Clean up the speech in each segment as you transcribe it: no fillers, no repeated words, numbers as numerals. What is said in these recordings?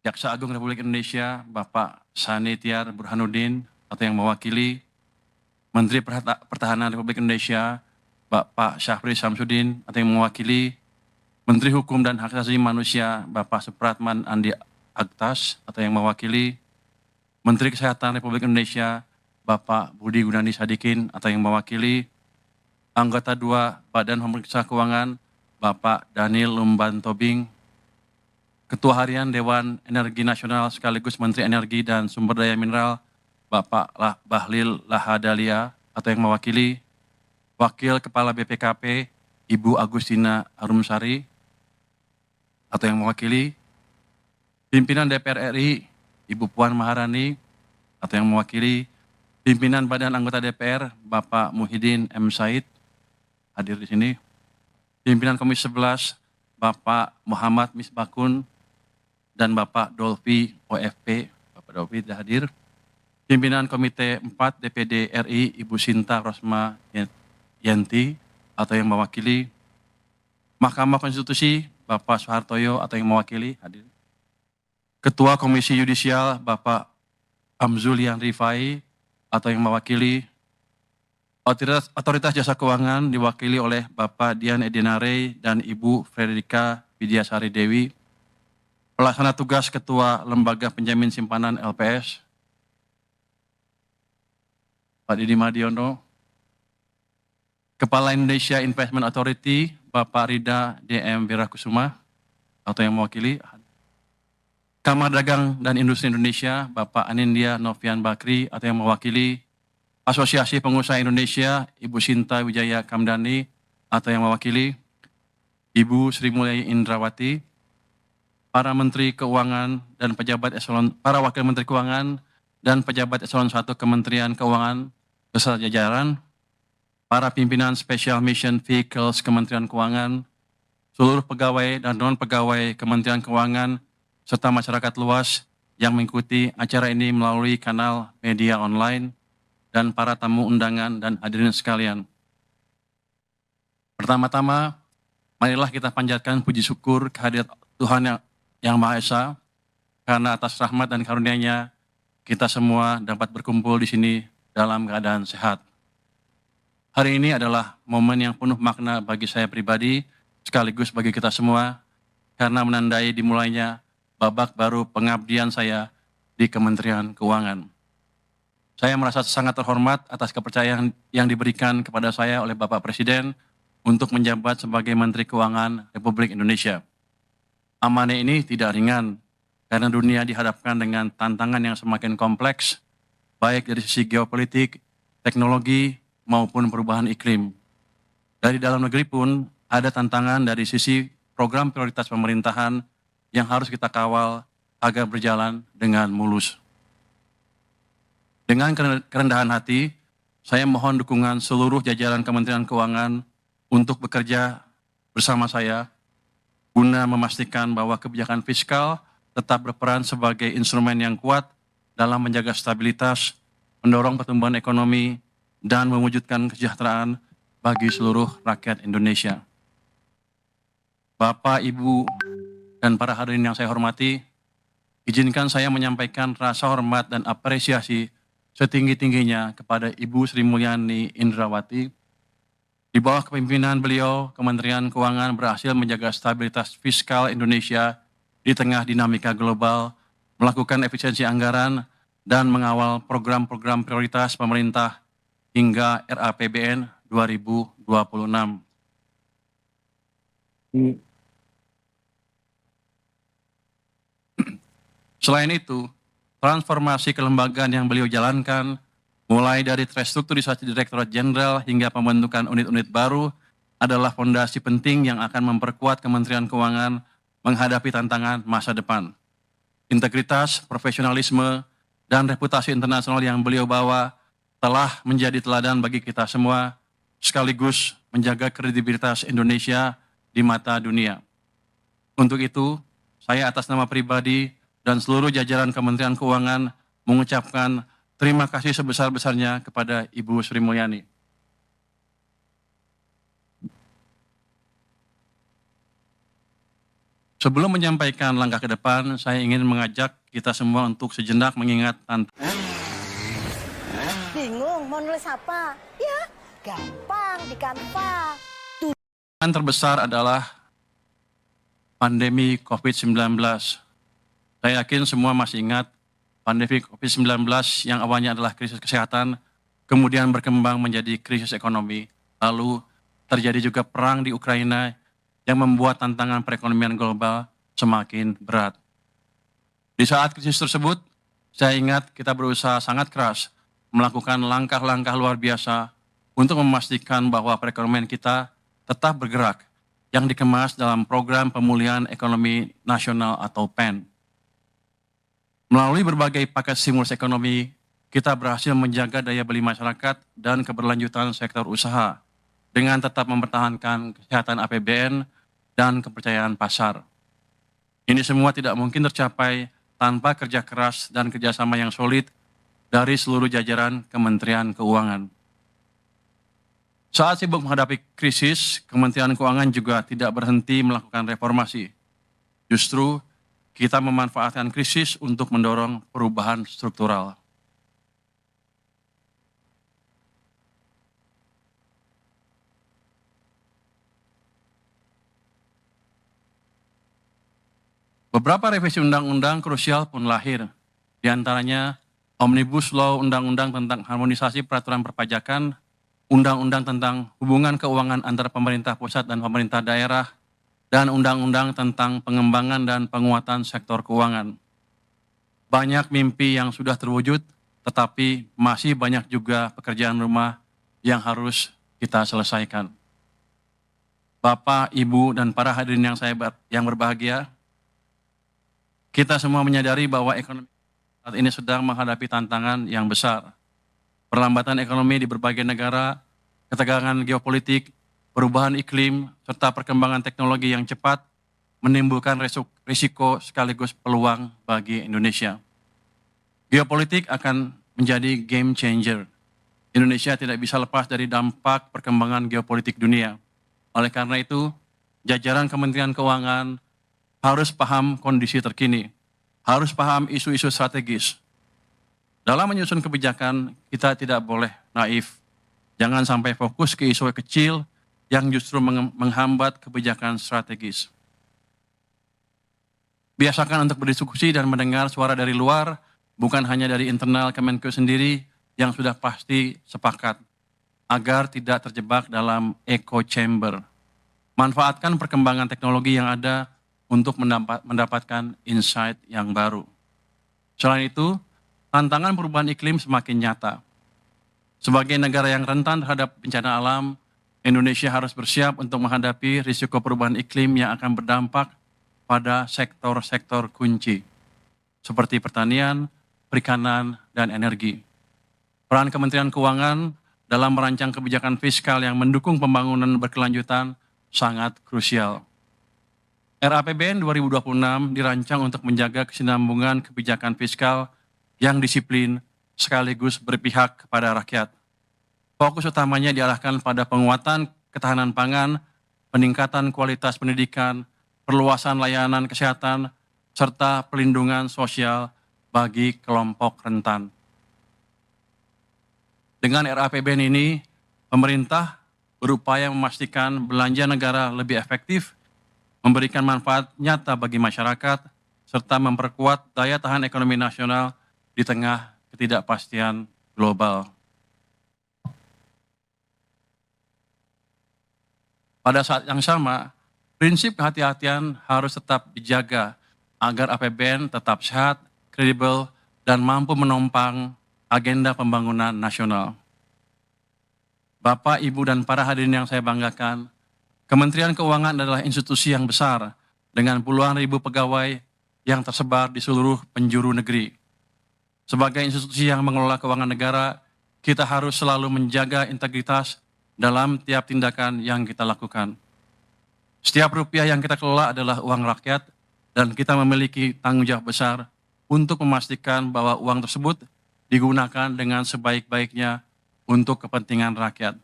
Jaksa Agung Republik Indonesia Bapak Sani Tiar Burhanuddin atau yang mewakili, Menteri Pertahanan Republik Indonesia Bapak Syafri Samsudin atau yang mewakili, Menteri Hukum dan Hak Asasi Manusia Bapak Supratman Andi Aktas atau yang mewakili, Menteri Kesehatan Republik Indonesia Bapak Budi Gunadi Sadikin atau yang mewakili, anggota 2 Badan Pemeriksa Keuangan Bapak Daniel Lumban Tobing, Ketua Harian Dewan Energi Nasional sekaligus Menteri Energi dan Sumber Daya Mineral Bapak Bahlil Lahadalia atau yang mewakili, Wakil Kepala BPKP Ibu Agustina Arumsari atau yang mewakili, Pimpinan DPR RI Ibu Puan Maharani atau yang mewakili, Pimpinan Badan Anggota DPR Bapak Muhyiddin M. Said hadir di sini, Pimpinan Komisi 11 Bapak Muhammad Misbakun dan Bapak Dolfi OFP, Bapak Dolfi tidak hadir, Pimpinan Komite 4 DPD RI Ibu Sinta Rosma Yanti atau yang mewakili, Mahkamah Konstitusi Bapak Soehartoyo atau yang mewakili hadir, Ketua Komisi Yudisial Bapak Amzulian Rifai atau yang mewakili, Otoritas Jasa Keuangan diwakili oleh Bapak Dian Edinare dan Ibu Frederika Widyasari Dewi, Pelaksana Tugas Ketua Lembaga Penjamin Simpanan LPS Pak Didi Madiono, Kepala Indonesia Investment Authority Bapak Rida DM Wirakusuma atau yang mewakili, Kamar Dagang dan Industri Indonesia Bapak Anindya Novian Bakri atau yang mewakili, Asosiasi Pengusaha Indonesia Ibu Sinta Wijaya Kamdani atau yang mewakili, Ibu Sri Mulyani Indrawati, para Menteri Keuangan dan para Wakil Menteri Keuangan dan pejabat eselon 1 Kementerian Keuangan beserta jajaran, para pimpinan Special Mission Vehicles Kementerian Keuangan, seluruh pegawai dan non-pegawai Kementerian Keuangan, serta masyarakat luas yang mengikuti acara ini melalui kanal media online, dan para tamu undangan dan hadirin sekalian. Pertama-tama, marilah kita panjatkan puji syukur kehadirat Tuhan yang Maha Esa, karena atas rahmat dan karunia-Nya kita semua dapat berkumpul di sini dalam keadaan sehat. Hari ini adalah momen yang penuh makna bagi saya pribadi, sekaligus bagi kita semua, karena menandai dimulainya babak baru pengabdian saya di Kementerian Keuangan. Saya merasa sangat terhormat atas kepercayaan yang diberikan kepada saya oleh Bapak Presiden untuk menjabat sebagai Menteri Keuangan Republik Indonesia. Amanah ini tidak ringan, karena dunia dihadapkan dengan tantangan yang semakin kompleks, baik dari sisi geopolitik, teknologi, maupun perubahan iklim. Dari dalam negeri pun ada tantangan dari sisi program prioritas pemerintahan yang harus kita kawal agar berjalan dengan mulus. Dengan kerendahan hati, saya mohon dukungan seluruh jajaran Kementerian Keuangan untuk bekerja bersama saya guna memastikan bahwa kebijakan fiskal tetap berperan sebagai instrumen yang kuat dalam menjaga stabilitas, mendorong pertumbuhan ekonomi, dan mewujudkan kesejahteraan bagi seluruh rakyat Indonesia. Bapak, Ibu, dan para hadirin yang saya hormati, izinkan saya menyampaikan rasa hormat dan apresiasi setinggi-tingginya kepada Ibu Sri Mulyani Indrawati. Di bawah kepemimpinan beliau, Kementerian Keuangan berhasil menjaga stabilitas fiskal Indonesia di tengah dinamika global, melakukan efisiensi anggaran, dan mengawal program-program prioritas pemerintah hingga RAPBN 2026. Selain itu, transformasi kelembagaan yang beliau jalankan, mulai dari restrukturisasi Direktorat Jenderal hingga pembentukan unit-unit baru, adalah fondasi penting yang akan memperkuat Kementerian Keuangan menghadapi tantangan masa depan. Integritas, profesionalisme, dan reputasi internasional yang beliau bawa telah menjadi teladan bagi kita semua, sekaligus menjaga kredibilitas Indonesia di mata dunia. Untuk itu, saya atas nama pribadi dan seluruh jajaran Kementerian Keuangan mengucapkan terima kasih sebesar-besarnya kepada Ibu Sri Mulyani. Sebelum menyampaikan langkah ke depan, saya ingin mengajak kita semua untuk sejenak mengingat Bingung mau nulis apa? Ya, gampang di Canva. tantangan terbesar adalah pandemi COVID-19. Saya yakin semua masih ingat pandemi COVID-19 yang awalnya adalah krisis kesehatan, kemudian berkembang menjadi krisis ekonomi. Lalu terjadi juga perang di Ukraina yang membuat tantangan perekonomian global semakin berat. Di saat krisis tersebut, saya ingat kita berusaha sangat keras melakukan langkah-langkah luar biasa untuk memastikan bahwa perekonomian kita tetap bergerak yang dikemas dalam program pemulihan ekonomi nasional atau PEN. Melalui berbagai paket stimulus ekonomi, kita berhasil menjaga daya beli masyarakat dan keberlanjutan sektor usaha dengan tetap mempertahankan kesehatan APBN dan kepercayaan pasar. Ini semua tidak mungkin tercapai tanpa kerja keras dan kerjasama yang solid dari seluruh jajaran Kementerian Keuangan. Saat sibuk menghadapi krisis, Kementerian Keuangan juga tidak berhenti melakukan reformasi. Justru, kita memanfaatkan krisis untuk mendorong perubahan struktural. Beberapa revisi undang-undang krusial pun lahir, di antaranya Omnibus Law Undang-Undang tentang Harmonisasi Peraturan Perpajakan, Undang-Undang tentang Hubungan Keuangan antara Pemerintah Pusat dan Pemerintah Daerah, dan Undang-Undang tentang Pengembangan dan Penguatan Sektor Keuangan. Banyak mimpi yang sudah terwujud, tetapi masih banyak juga pekerjaan rumah yang harus kita selesaikan. Bapak, Ibu, dan para hadirin yang berbahagia, kita semua menyadari bahwa ekonomi saat ini sedang menghadapi tantangan yang besar. Perlambatan ekonomi di berbagai negara, ketegangan geopolitik, perubahan iklim, serta perkembangan teknologi yang cepat menimbulkan risiko sekaligus peluang bagi Indonesia. Geopolitik akan menjadi game changer. Indonesia tidak bisa lepas dari dampak perkembangan geopolitik dunia. Oleh karena itu, jajaran Kementerian Keuangan harus paham kondisi terkini, harus paham isu-isu strategis. Dalam menyusun kebijakan, kita tidak boleh naif. Jangan sampai fokus ke isu kecil yang justru menghambat kebijakan strategis. Biasakan untuk berdiskusi dan mendengar suara dari luar, bukan hanya dari internal Kemenkeu sendiri yang sudah pasti sepakat, agar tidak terjebak dalam echo chamber. Manfaatkan perkembangan teknologi yang ada untuk mendapatkan insight yang baru. Selain itu, tantangan perubahan iklim semakin nyata. Sebagai negara yang rentan terhadap bencana alam, Indonesia harus bersiap untuk menghadapi risiko perubahan iklim yang akan berdampak pada sektor-sektor kunci, seperti pertanian, perikanan, dan energi. Peran Kementerian Keuangan dalam merancang kebijakan fiskal yang mendukung pembangunan berkelanjutan sangat krusial. RAPBN 2026 dirancang untuk menjaga kesinambungan kebijakan fiskal yang disiplin sekaligus berpihak kepada rakyat. Fokus utamanya diarahkan pada penguatan ketahanan pangan, peningkatan kualitas pendidikan, perluasan layanan kesehatan, serta pelindungan sosial bagi kelompok rentan. Dengan RAPBN ini, pemerintah berupaya memastikan belanja negara lebih efektif, memberikan manfaat nyata bagi masyarakat, serta memperkuat daya tahan ekonomi nasional di tengah ketidakpastian global. Pada saat yang sama, prinsip kehati-hatian harus tetap dijaga agar APBN tetap sehat, kredibel, dan mampu menopang agenda pembangunan nasional. Bapak, Ibu, dan para hadirin yang saya banggakan, Kementerian Keuangan adalah institusi yang besar dengan puluhan ribu pegawai yang tersebar di seluruh penjuru negeri. Sebagai institusi yang mengelola keuangan negara, kita harus selalu menjaga integritas dalam tiap tindakan yang kita lakukan. Setiap rupiah yang kita kelola adalah uang rakyat dan kita memiliki tanggung jawab besar untuk memastikan bahwa uang tersebut digunakan dengan sebaik-baiknya untuk kepentingan rakyat.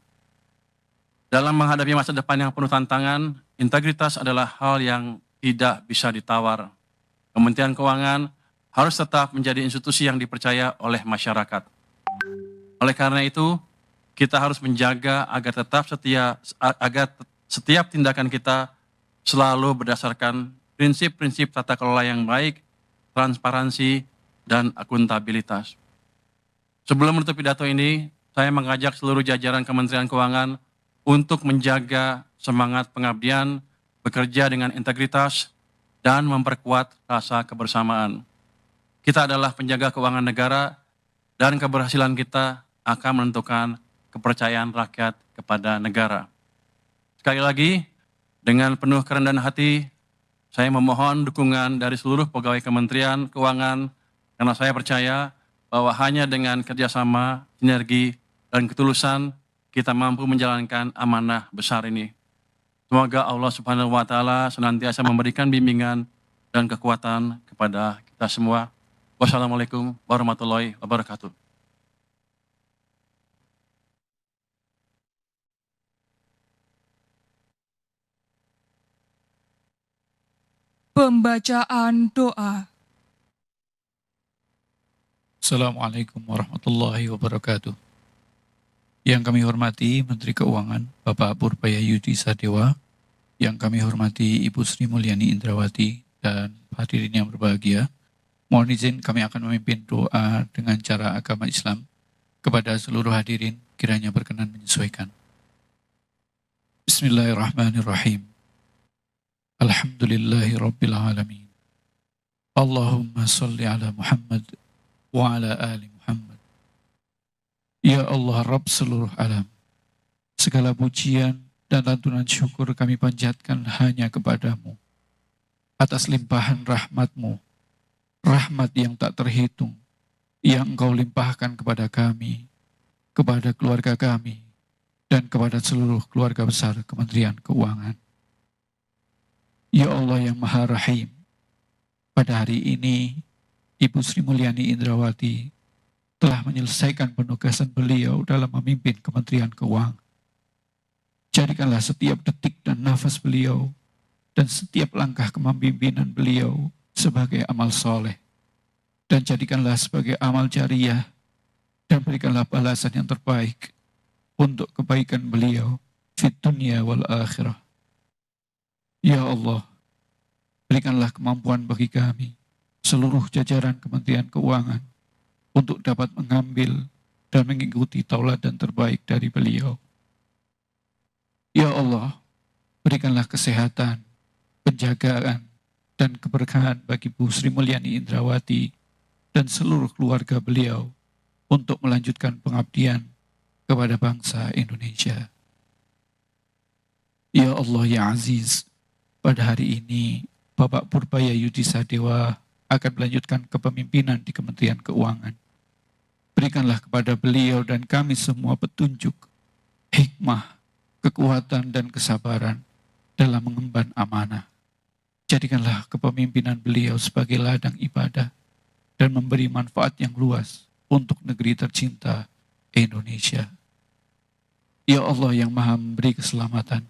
Dalam menghadapi masa depan yang penuh tantangan, integritas adalah hal yang tidak bisa ditawar. Kementerian Keuangan harus tetap menjadi institusi yang dipercaya oleh masyarakat. Oleh karena itu, kita harus menjaga agar setiap tindakan kita selalu berdasarkan prinsip-prinsip tata kelola yang baik, transparansi, dan akuntabilitas. Sebelum menutup pidato ini, saya mengajak seluruh jajaran Kementerian Keuangan untuk menjaga semangat pengabdian, bekerja dengan integritas, dan memperkuat rasa kebersamaan. Kita adalah penjaga keuangan negara, dan keberhasilan kita akan menentukan kepercayaan rakyat kepada negara. Sekali lagi, dengan penuh kerendahan hati, saya memohon dukungan dari seluruh pegawai Kementerian Keuangan, karena saya percaya bahwa hanya dengan kerjasama, sinergi, dan ketulusan, kita mampu menjalankan amanah besar ini. Semoga Allah Subhanahu wa Ta'ala senantiasa memberikan bimbingan dan kekuatan kepada kita semua. Wassalamualaikum warahmatullahi wabarakatuh. Pembacaan doa. Assalamualaikum warahmatullahi wabarakatuh. Yang kami hormati Menteri Keuangan Bapak Purbaya Yudi Sadewa, yang kami hormati Ibu Sri Mulyani Indrawati dan hadirin yang berbahagia, mohon izin kami akan memimpin doa dengan cara agama Islam kepada seluruh hadirin, kiranya berkenan menyesuaikan. Bismillahirrahmanirrahim. Alhamdulillahi Rabbil Alamin. Allahumma salli ala Muhammad wa ala ali Muhammad. Ya Allah Rabb seluruh alam, segala pujian dan lantunan syukur kami panjatkan hanya kepadamu atas limpahan rahmat-Mu, rahmat yang tak terhitung, yang Engkau limpahkan kepada kami, kepada keluarga kami, dan kepada seluruh keluarga besar Kementerian Keuangan. Ya Allah yang Maha Rahim, pada hari ini Ibu Sri Mulyani Indrawati telah menyelesaikan penugasan beliau dalam memimpin Kementerian Keuangan. Jadikanlah setiap detik dan nafas beliau dan setiap langkah kepemimpinan beliau sebagai amal soleh. Dan jadikanlah sebagai amal jariah dan berikanlah balasan yang terbaik untuk kebaikan beliau fit dunia wal akhirah. Ya Allah, berikanlah kemampuan bagi kami, seluruh jajaran Kementerian Keuangan, untuk dapat mengambil dan mengikuti tauladan terbaik dari beliau. Ya Allah, berikanlah kesehatan, penjagaan, dan keberkahan bagi Bu Sri Mulyani Indrawati dan seluruh keluarga beliau untuk melanjutkan pengabdian kepada bangsa Indonesia. Ya Allah ya Aziz, pada hari ini Bapak Purbaya Yudi Sadewa akan melanjutkan kepemimpinan di Kementerian Keuangan. Berikanlah kepada beliau dan kami semua petunjuk, hikmah, kekuatan dan kesabaran dalam mengemban amanah. Jadikanlah kepemimpinan beliau sebagai ladang ibadah dan memberi manfaat yang luas untuk negeri tercinta Indonesia. Ya Allah yang Maha memberi keselamatan,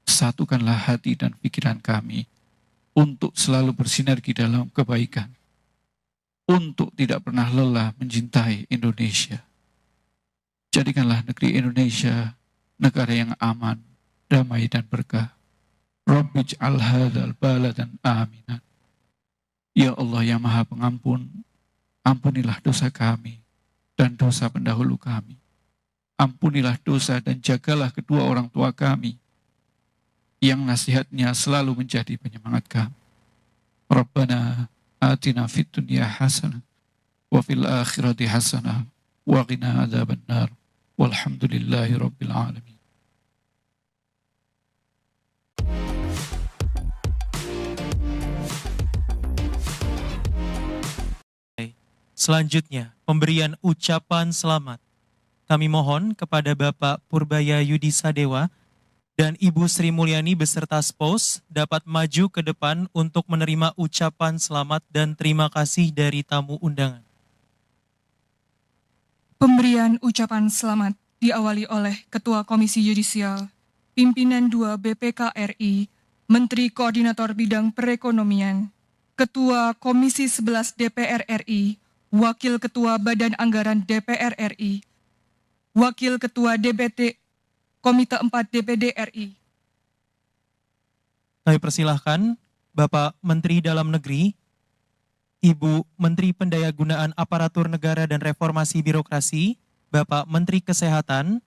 satukanlah hati dan pikiran kami untuk selalu bersinergi dalam kebaikan, untuk tidak pernah lelah mencintai Indonesia. Jadikanlah negeri Indonesia negara yang aman, damai dan berkah. Rabbij'al hadzal baladan aminan. Ya Allah yang Maha Pengampun, ampunilah dosa kami dan dosa pendahulu kami. Ampunilah dosa dan jagalah kedua orang tua kami, yang nasihatnya selalu menjadi penyemangat kami. Rabbana atina fid dunya hasanah wa fil akhirati hasanah wa qina adzabannar. Walhamdulillahi rabbil alamin. Selanjutnya, pemberian ucapan selamat. Kami mohon kepada Bapak Purbaya Yudi Sadewa dan Ibu Sri Mulyani beserta spouse dapat maju ke depan untuk menerima ucapan selamat dan terima kasih dari tamu undangan. Pemberian ucapan selamat diawali oleh Ketua Komisi Yudisial, Pimpinan 2 BPK RI, Menteri Koordinator Bidang Perekonomian, Ketua Komisi 11 DPR RI, Wakil Ketua Badan Anggaran DPR RI, Wakil Ketua DPT Komite 4 DPD RI. Kami persilahkan Bapak Menteri Dalam Negeri, Ibu Menteri Pendayagunaan Aparatur Negara dan Reformasi Birokrasi, Bapak Menteri Kesehatan,